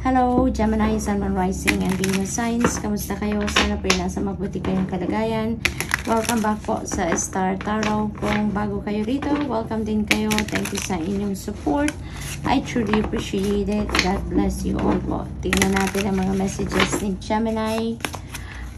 Hello, Gemini, Sun, Moon, Rising, and Venus Signs. Kamusta kayo? Sana po nasa mabuti kayong kalagayan. Welcome back po sa Star Tarot. Kung bago kayo rito, welcome din kayo. Thank you sa inyong support. I truly appreciate it. God bless you all po. Tingnan natin ang mga messages ni Gemini.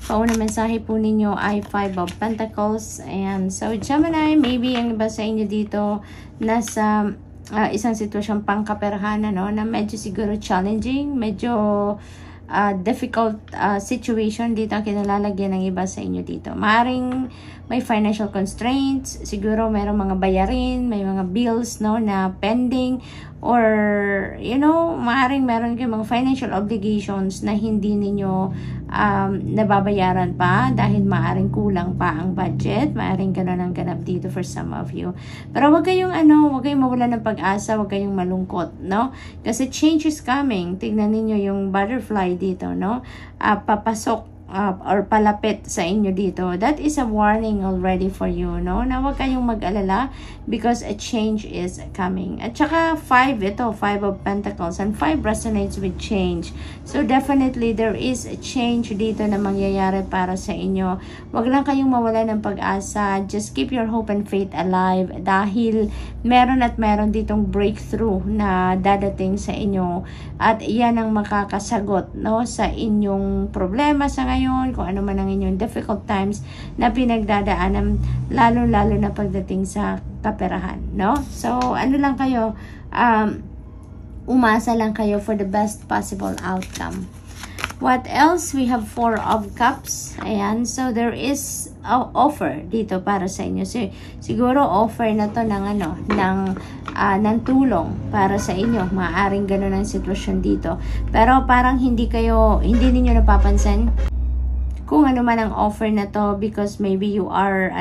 Paunang mensahe po ninyo ay 5 of Pentacles. And so, Gemini, maybe ang iba sa inyo dito nasa isang sitwasyong pangkaperahan no, na medyo siguro challenging, medyo difficult situation dito ang kinalalagyan ng iba sa inyo dito. Maaring may financial constraints, siguro mayroong mga bayarin, may mga bills no na pending, or you know, maaring meron kayong mga financial obligations na hindi ninyo nababayaran pa dahil maaring kulang pa ang budget. Maaring ganun ang ganap dito for some of you. Pero wag kayong wag kayong mawalan ng pag-asa, wag kayong malungkot, no? Kasi change is coming. Tingnan niyo yung butterfly dito, no? Papasok or palapit sa inyo dito. That is a warning already for you, no? Na huwag kayong mag-alala because a change is coming. At saka 5 of Pentacles, and 5 resonates with change. So definitely there is a change dito na mangyayari para sa inyo. Huwag lang kayong mawala ng pag-asa. Just keep your hope and faith alive dahil meron ditong breakthrough na dadating sa inyo. At yan ang makakasagot, no, sa inyong problema sa ngayon, kung ano man ang inyong difficult times na pinagdadaanan, lalo-lalo na pagdating sa kaperahan, no? So, ano lang kayo, umasa lang kayo for the best possible outcome. What else? We have 4 of Cups. Ayan. So, there is a offer dito para sa inyo. So, siguro offer na to ng ng tulong para sa inyo. Maaaring ganun ang sitwasyon dito. Pero parang hindi ninyo napapansin kung ano man ang offer na to because maybe you are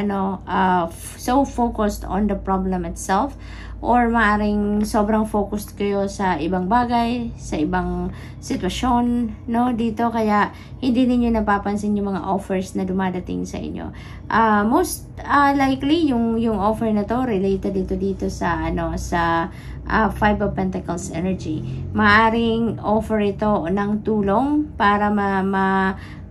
so focused on the problem itself, or maaring sobrang focused kayo sa ibang bagay, sa ibang sitwasyon, no, dito, kaya hindi ninyo napapansin yung mga offers na dumadating sa inyo. Most likely yung offer na to related dito sa 5 of Pentacles energy. Maaring offer ito ng tulong para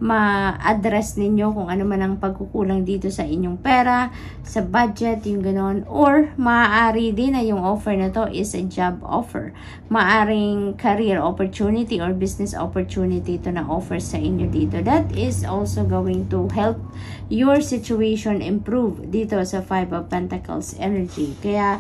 ma-address ninyo kung ano man ang pagkukulang dito sa inyong pera, sa budget, yung ganon. Or maaari din na yung offer na to is a job offer. Maaring career opportunity or business opportunity ito na offer sa inyo dito. That is also going to help your situation improve dito sa 5 of Pentacles energy. Kaya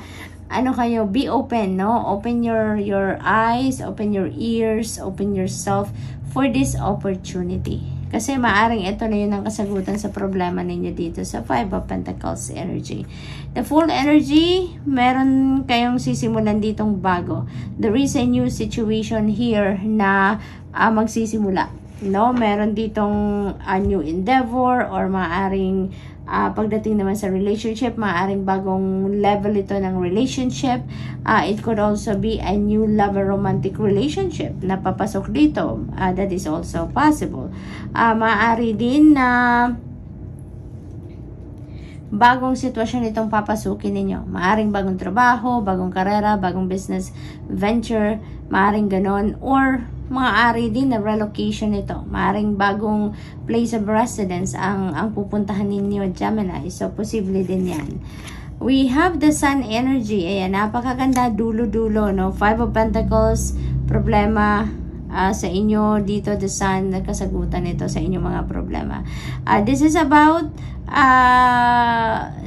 kayo, be open, no? Open your eyes, open your ears, open yourself for this opportunity. Kasi maaring ito na yun ang kasagutan sa problema ninyo dito sa 5 of Pentacles energy. The Fool energy, meron kayong sisimulan ditong bago. There is a new situation here na magsisimula. No, meron ditong a new endeavor, or maaring pagdating naman sa relationship, maaring bagong level ito ng relationship. It could also be a new love or romantic relationship na papasok dito. That is also possible. Maaari din na bagong sitwasyon itong papasukin ninyo. Maaring bagong trabaho, bagong karera, bagong business venture, maaring ganon, or maaari din na relocation ito. Maaring bagong place of residence ang pupuntahan ninyo, Gemini. So, posible din yan. We have the Sun energy. Ayan, napakaganda, dulo-dulo, no? 5 of Pentacles, problema sa inyo dito, the Sun, nagkasagutan ito sa inyong mga problema. This is about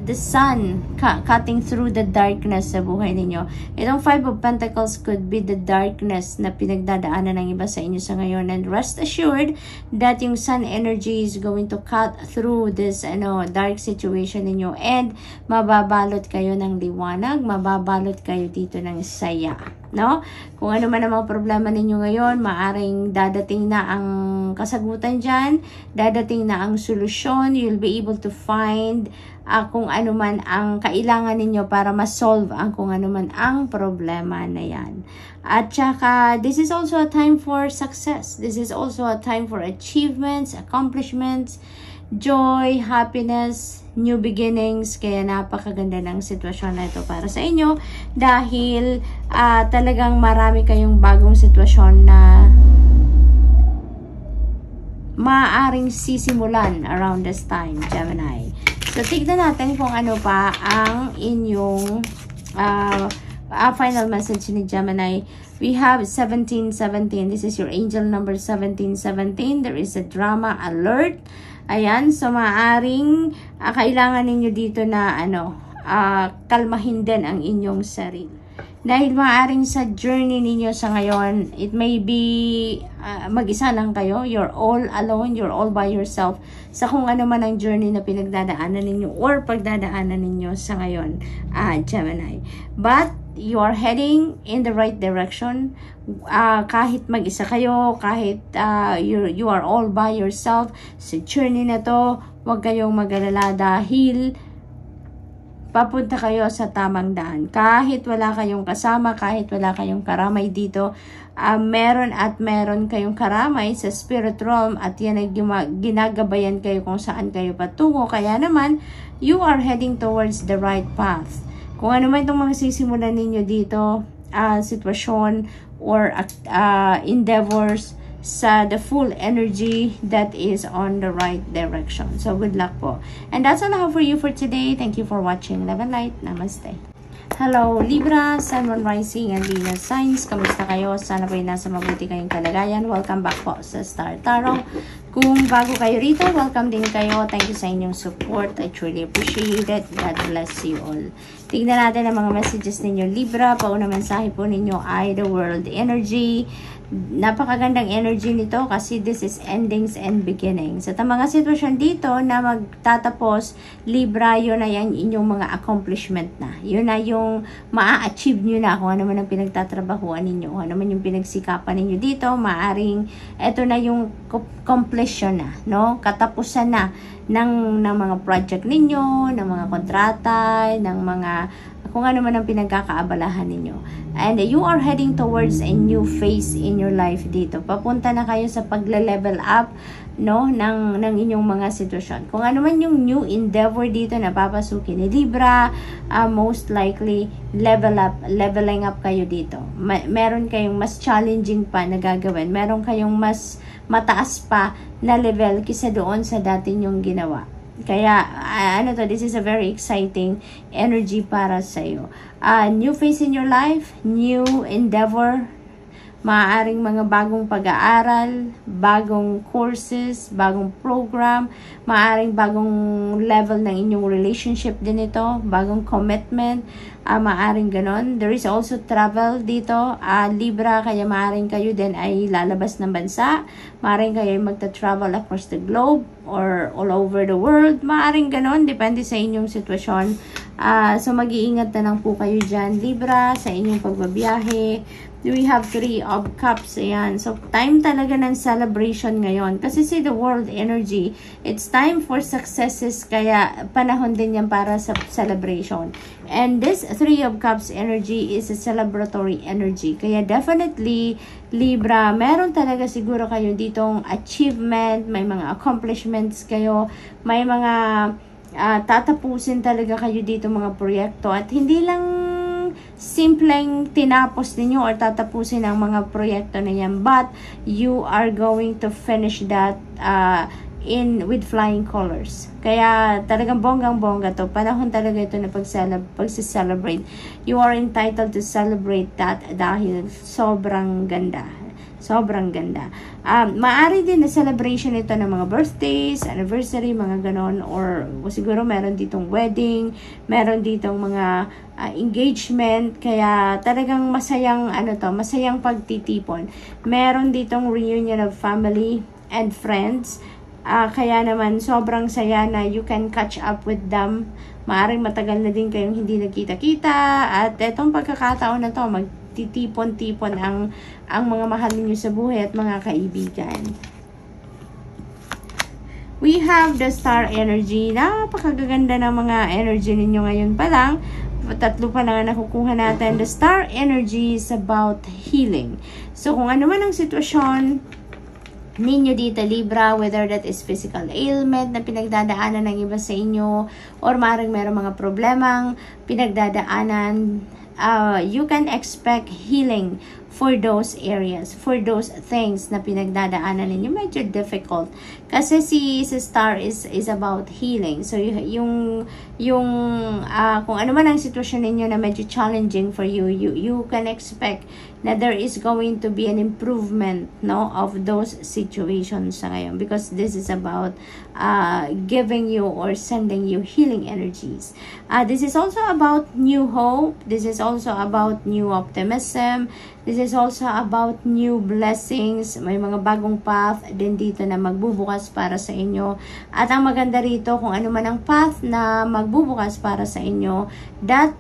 the Sun cutting through the darkness sa buhay ninyo. Itong 5 of Pentacles could be the darkness na pinagdadaanan ng iba sa inyo sa ngayon, and rest assured that yung Sun energy is going to cut through this dark situation ninyo, and mababalot kayo ng liwanag, mababalot kayo dito ng saya, no? Kung ano man ang mga problema ninyo ngayon, maaring dadating na ang kasagutan dyan, dadating na ang solusyon. You'll be able to find kung ano man ang kailangan ninyo para ma-solve ang kung ano man ang problema na yan. At saka, this is also a time for success. This is also a time for achievements, accomplishments, joy, happiness, new beginnings. Kaya napakaganda ng sitwasyon na ito para sa inyo dahil talagang marami kayong bagong sitwasyon na maaaring sisimulan around this time, Gemini. So, tignan natin kung ano pa ang inyong final message ni Gemini. We have 1717. This is your angel number 1717. There is a drama alert. Ayan. So, maaaring kailangan ninyo dito na kalmahin din ang inyong sarili. Dahil maaaring sa journey ninyo sa ngayon, it may be mag-isa lang kayo. You're all alone. You're all by yourself. Sa kung ano man ang journey na pinagdadaanan ninyo or pagdadaanan ninyo sa ngayon, Gemini. But, you are heading in the right direction. Kahit mag-isa kayo, kahit you are all by yourself, sa journey na to, huwag kayong mag-alala dahil papunta kayo sa tamang daan. Kahit wala kayong kasama, kahit wala kayong karamay dito, meron kayong karamay sa spirit realm at yan ay ginagabayan kayo kung saan kayo patungo. Kaya naman, you are heading towards the right path. Kung ano man itong mga sisimulan ninyo dito, sitwasyon or endeavors, sa the full energy that is on the right direction. So, good luck po. And that's all I have for you for today. Thank you for watching. Love and light. Namaste. Hello, Libra, Sun, Moon, Rising, and Venus signs. Kamusta kayo? Sana po nasa mabuti kayong kalagayan. Welcome back po sa Star Tarot. Kung bago kayo rito, welcome din kayo. Thank you sa inyong support. I truly appreciate it. God bless you all. Tignan natin ang mga messages ninyo, Libra. Pauna mensahe po ninyo ay the world energy. Napakagandang energy nito kasi this is endings and beginnings. At ang mga sitwasyon dito na magtatapos, Libra, yun na yung inyong mga accomplishment na. Yun na yung maa-achieve nyo na kung ano man ang pinagtatrabahuan ninyo, kung ano man yung pinagsikapan ninyo dito, maaring eto na yung completion na, no? Katapusan na ng mga project ninyo, ng mga kontrata, ng mga kung ano man ang pinagkakaabalahan ninyo. And you are heading towards a new phase in your life dito. Papunta na kayo sa pagle-level up, no, ng inyong mga sitwasyon. Kung ano man yung new endeavor dito na papasukin ni Libra, most likely leveling up kayo dito. Meron kayong mas challenging pa na gagawin. Meron kayong mas mataas pa na level kisa doon sa dati nyong ginawa. Kaya, this is a very exciting energy para sa iyo. New phase in your life, new endeavor, maaaring mga bagong pag-aaral, bagong courses, bagong program, maaaring bagong level ng inyong relationship din ito, bagong commitment, maaaring ganon. There is also travel dito, Libra, kaya maaaring kayo din ay lalabas ng bansa, maaaring kayo magta-travel across the globe or all over the world, maaaring ganon, depende sa inyong sitwasyon. So mag-iingat na lang po kayo dyan, Libra, sa inyong pagbabiyahe. We have 3 of Cups. Ayan. So, time talaga ng celebration ngayon. Kasi see the world energy. It's time for successes. Kaya, panahon din yan para sa celebration. And this 3 of Cups energy is a celebratory energy. Kaya, definitely, Libra, meron talaga siguro kayo ditong achievement. May mga accomplishments kayo. May mga tatapusin talaga kayo dito mga proyekto. At hindi lang simpleng tinapos ninyo or tatapusin ang mga proyekto na yan, but you are going to finish that with flying colors. Kaya talagang bonggang-bongga to. Panahon talaga ito na pag-celebrate. You are entitled to celebrate that dahil sobrang ganda. Sobrang ganda. Maari din na celebration ito ng mga birthdays, anniversary, mga ganon, or siguro meron ditong wedding, meron ditong mga engagement, kaya talagang masayang masayang pagtitipon. Meron ditong reunion of family and friends. Kaya naman sobrang saya na you can catch up with them. Maaring matagal na din kayong hindi nagkita-kita, at etong pagkakataon na to, magtitipon-tipon ang mga mahal niyo sa buhay at mga kaibigan. We have the star energy. Napakaganda ng mga energy ninyo ngayon pa lang. 3 pa lang nakukuha natin. The star energy is about healing. So, kung ano man ang sitwasyon, ninyo dito, Libra, whether that is physical ailment na pinagdadaanan ng iba sa inyo, or maaaring meron mga problemang pinagdadaanan, you can expect healing for those areas, for those things na pinagdadaanan ninyo. Medyo difficult. Kasi si Star is about healing. So, kung ano man ang sitwasyon ninyo na medyo challenging for you, you can expect na there is going to be an improvement, no, of those situations sa ngayon, because this is about giving you or sending you healing energies. This is also about new hope. This is also about new optimism. This is also about new blessings. May mga bagong path din dito na magbubukas para sa inyo. At ang maganda rito, kung ano man ang path na magbubukas para sa inyo, that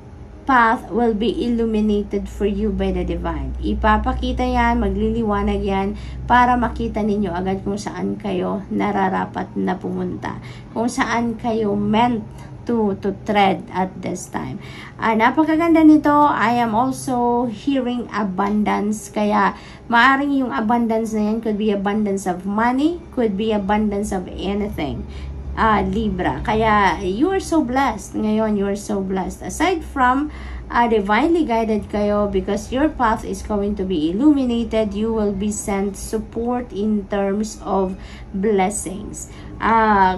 path will be illuminated for you by the divine. Ipapakita yan, magliliwanag yan, para makita ninyo agad kung saan kayo nararapat na pumunta. Kung saan kayo meant to tread at this time. Napakaganda nito. I am also hearing abundance. Kaya maaring yung abundance na yan could be abundance of money, could be abundance of anything. Libra. Kaya you are so blessed. Ngayon, you are so blessed. Aside from divinely guided kayo, because your path is going to be illuminated, you will be sent support in terms of blessings.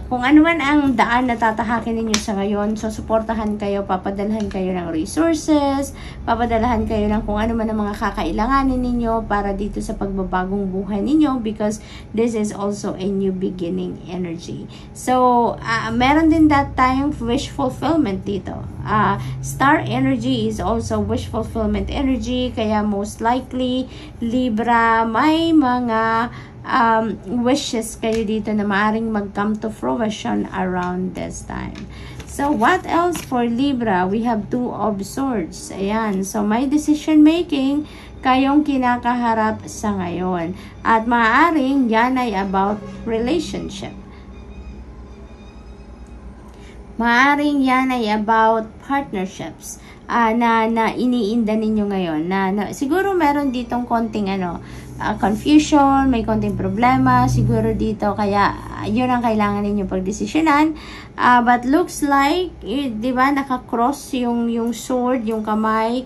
Kung ano man ang daan na tatahakin ninyo sa ngayon, so suportahan kayo, papadalhan kayo ng resources, papadalhan kayo ng kung ano man ang mga kakailanganin ninyo para dito sa pagbabagong buhay ninyo, because this is also a new beginning energy. So, meron din that tayong wish fulfillment dito. Star energy is also wish fulfillment energy, kaya most likely, Libra, may mga wishes kayo dito na maaring mag-come to fruition around this time. So, what else for Libra? We have 2 of Swords. Ayan. So, may decision making kayong kinakaharap sa ngayon. At maaring yan ay about relationship. Maaring yan ay about partnerships na iniinda ninyo ngayon. Siguro meron ditong konting confusion, may konting problema siguro dito, kaya yun ang kailangan ninyo pagdesisyonan. But looks like, di ba, nakakross yung sword, yung kamay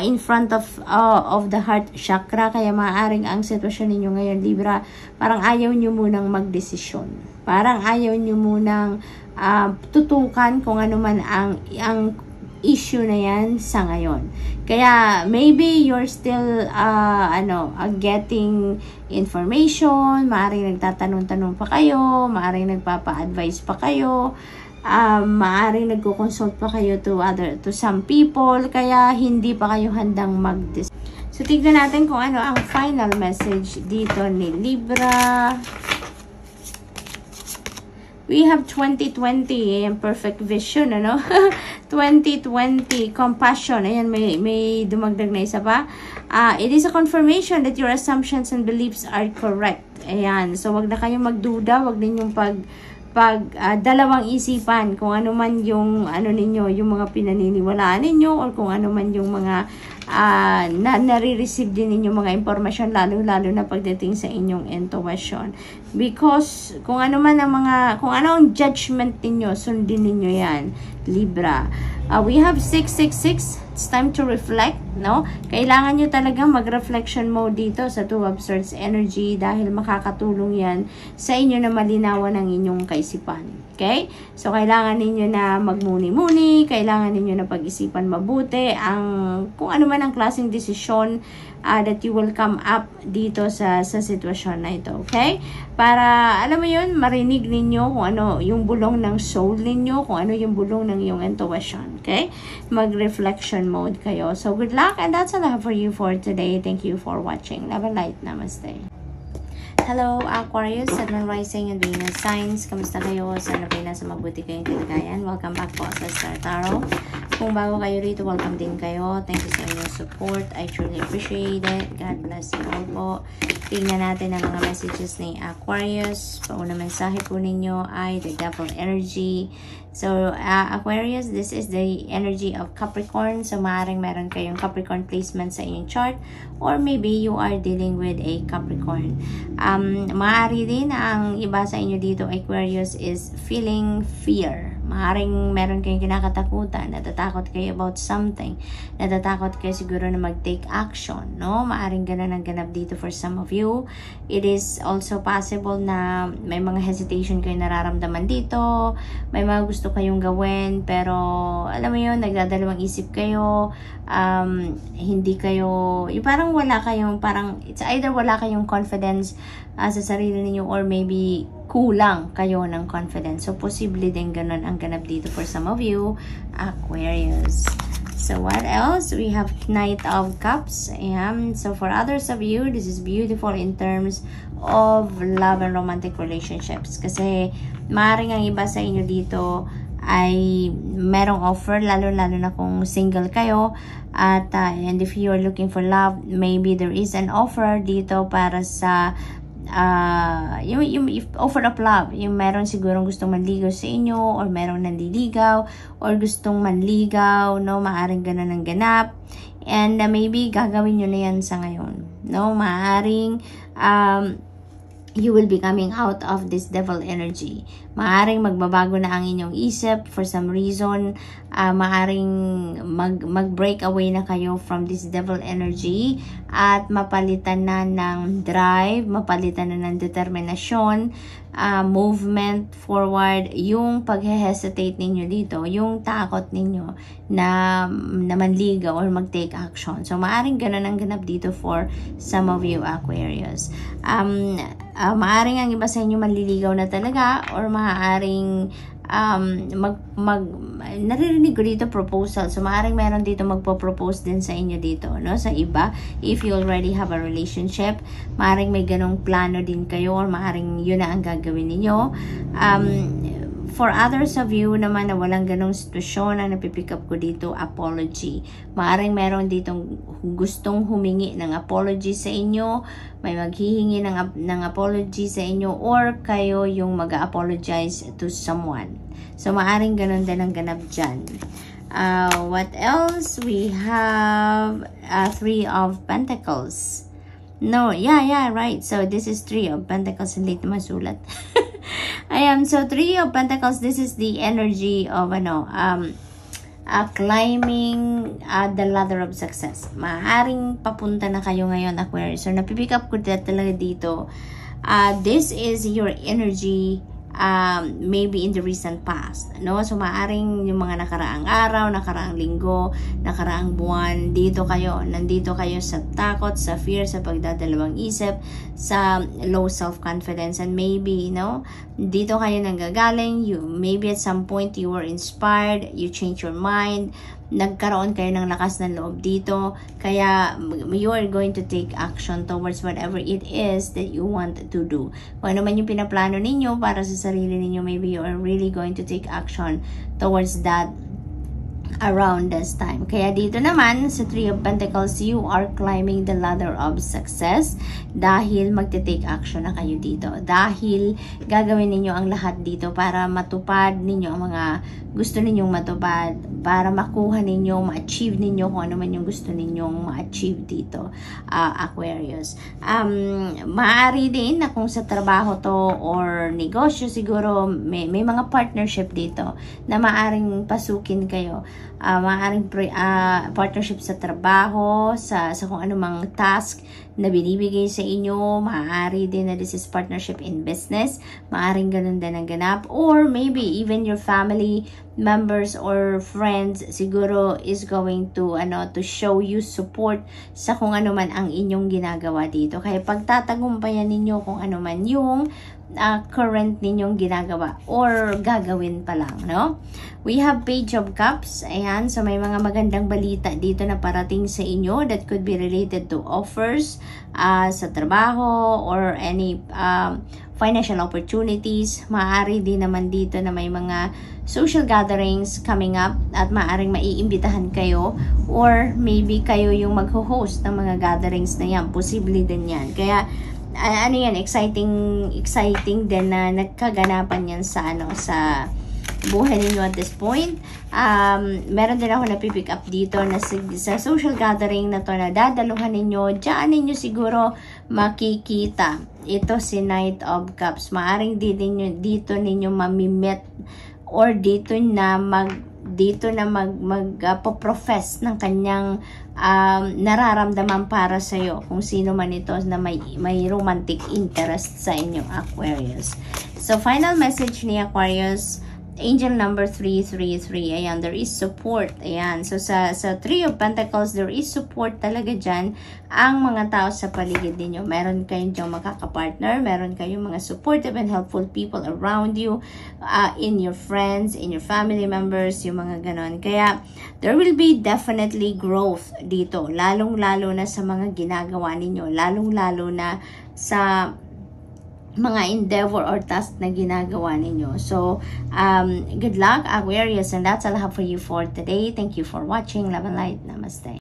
in front of the heart chakra, kaya maaaring ang sitwasyon ninyo ngayon, Libra, parang ayaw nyo munang magdesisyon. Parang ayaw nyo munang tutukan kung ano man ang issue na yan sa ngayon. Kaya maybe you're still getting information, maaring nagtatanong-tanong pa kayo, maaring nagpapa-advise pa kayo, maaring nagko-consult pa kayo to some people, kaya hindi pa kayo handang mag-decide. So tignan natin kung ano ang final message dito ni Libra. We have 2020, perfect vision, 2020, compassion. Ayan, may dumagdag na isa pa. It is a confirmation that your assumptions and beliefs are correct. Ayan, so wag na kayong magduda, wag ninyong dalawang isipan kung ano man yung ninyo, yung mga pinaniniwalaan ninyo, or kung ano man yung mga nare-receive din ninyo mga impormasyon, lalo na pagdating sa inyong intuition. Because kung ano ang judgment ninyo, sundin ninyo yan, Libra. We have 666. It's time to reflect, no? Kailangan nyo talaga mag-reflection mode dito sa 2 of Swords energy, dahil makakatulong yan sa inyo na malinawan ang inyong kaisipan. Okay? So, kailangan ninyo na magmuni-muni, kailangan ninyo na pag-isipan mabuti kung ano man ang klaseng desisyon that you will come up dito sa sitwasyon na ito. Okay? Para, alam mo yun, marinig ninyo kung ano yung bulong ng soul ninyo, kung ano yung bulong ng iyong intuition. Okay? Mag-reflection mode kayo. So, good luck, and that's all I have for you for today. Thank you for watching. Love and light. Namaste. Hello, Aquarius, Sun, Moon, Rising, and Venus signs. Kamusta kayo? Sana kayo nasa mabuti kayong kalagayan. Welcome back po sa Star Tarot. Kung bago kayo rito, welcome din kayo. Thank you sa inyong support. I truly appreciate it. God bless you all po. Tingnan natin ang mga messages ni Aquarius. Paunang mensahe po ninyo ay the devil energy. So, Aquarius, this is the energy of Capricorn. So, maaaring meron kayong Capricorn placement sa inyong chart, or maybe you are dealing with a Capricorn. Maaari din ang iba sa inyo dito, Aquarius, is feeling fear. Maaaring meron kayong kinakatakutan, natatakot kayo about something, natatakot kayo siguro na mag-take action, no? Maaaring ganun ang ganap dito for some of you. It is also possible na may mga hesitation kayo nararamdaman dito, may mga gusto kayong gawin, pero alam mo yun, nagdadalawang isip kayo, hindi kayo, yung parang wala kayong, parang, it's either wala kayong confidence sa sarili ninyo, or maybe kulang kayo ng confidence. So, posible din ganun ang ganap dito for some of you, Aquarius. So, what else? We have Knight of Cups. So, for others of you, this is beautiful in terms of love and romantic relationships. Kasi, maaaring ang iba sa inyo dito ay merong offer, lalo-lalo na kung single kayo. At, and if you are looking for love, maybe there is an offer dito para sa yung offer of love, yung meron sigurong gustong manligaw sa inyo, or merong nandiligaw, or gustong manligaw, no? Maaring ganun ang ganap, and maybe gagawin nyo na yan sa ngayon, no? Maaring you will be coming out of this devil energy. Maaring magbabago na ang inyong isip for some reason. Maaring mag-break away na kayo from this devil energy at mapalitan na ng drive, mapalitan na ng determinasyon, movement forward, yung pag-hesitate ninyo dito, yung takot ninyo na manligaw or mag-take action. So, maaring ganun ang ganap dito for some of you, Aquarius. Maaring ang iba sa inyo manliligaw na talaga, or maaaring naririnig ko dito proposal. So, maaaring meron dito magpo-propose din sa inyo dito, no? Sa iba, if you already have a relationship, maaaring may ganong plano din kayo, or maaaring yun na ang gagawin ninyo. For others of you naman na walang ganong sitwasyon, ang napipick up ko dito, apology. Maaaring meron ditong gustong humingi ng apology sa inyo, may maghihingi ng apology sa inyo, or kayo yung mag-apologize to someone. So, maaaring ganon din ang ganap dyan. What else? We have Three of Pentacles. No, yeah, right. So, this is Three of Pentacles. Late masulat. So Three of Pentacles, this is the energy of climbing the ladder of success. Maaring papunta na kayo ngayon, Aquarius. So napipick up ko talaga dito. This is your energy maybe in the recent past, no? So maaring yung mga nakaraang araw, nakaraang linggo, nakaraang buwan, nandito kayo sa takot, sa fear, sa pagdadalawang isip, sa low self-confidence, and maybe, no, dito kayo nanggagaling. Maybe at some point you were inspired, you change your mind, nagkaroon kayo ng lakas ng loob dito, kaya you are going to take action towards whatever it is that you want to do. Kung ano man yung pinaplano ninyo para sa sarili ninyo, maybe you are really going to take action towards that around this time. Kaya dito naman sa Three of Pentacles, you are climbing the ladder of success dahil magte-take action na kayo dito. Dahil gagawin ninyo ang lahat dito para matupad ninyo ang mga gusto ninyong matupad, para makuha ninyo, ma-achieve ninyo kung ano man yung gusto ninyong ma-achieve dito, Aquarius. Maaari din na kung sa trabaho to or negosyo, siguro may mga partnership dito na maaring pasukin kayo. Maaring partnership sa trabaho, sa kung anumang task na binibigay sa inyo. Maaari din na this is partnership in business. Maaring ganun din ang ganap. Or maybe even your family members or friends siguro is going to show you support sa kung ano man ang inyong ginagawa dito. Kaya pagtatagumpayan ninyo kung ano man yung current ninyong ginagawa or gagawin pa lang, no? We have Page of Cups. Ayan, so may mga magandang balita dito na parating sa inyo that could be related to offers sa trabaho or any financial opportunities. Maaari din naman dito na may mga social gatherings coming up at maaaring maiimbitahan kayo or maybe kayo yung mag-host ng mga gatherings na yan. Posible din yan. Kaya ano yan, exciting din na nagkaganapan yan sa buhay ninyo at this point. Meron din ako napipick up dito na sa social gathering na to na dadaluhan ninyo, diyan ninyo siguro makikita ito si Knight of Cups. Maaring dito ninyo mamimit or dito na magpo-profess ng kanyang nararamdaman para sa iyo, kung sino man ito na may romantic interest sa inyo, Aquarius. So final message ni Aquarius, angel number 333. Ayan, there is support. Ayan, so sa Three of Pentacles, there is support talaga dyan ang mga tao sa paligid ninyo. Meron kayong dyan makakapartner, meron kayong mga supportive and helpful people around you, in your friends, in your family members, yung mga ganon. Kaya there will be definitely growth dito, lalong-lalo na sa mga ginagawa ninyo, lalong-lalo na sa mga endeavor or task na ginagawa ninyo. So, good luck, Aquarius, and that's all I have for you for today. Thank you for watching. Love and light. Namaste.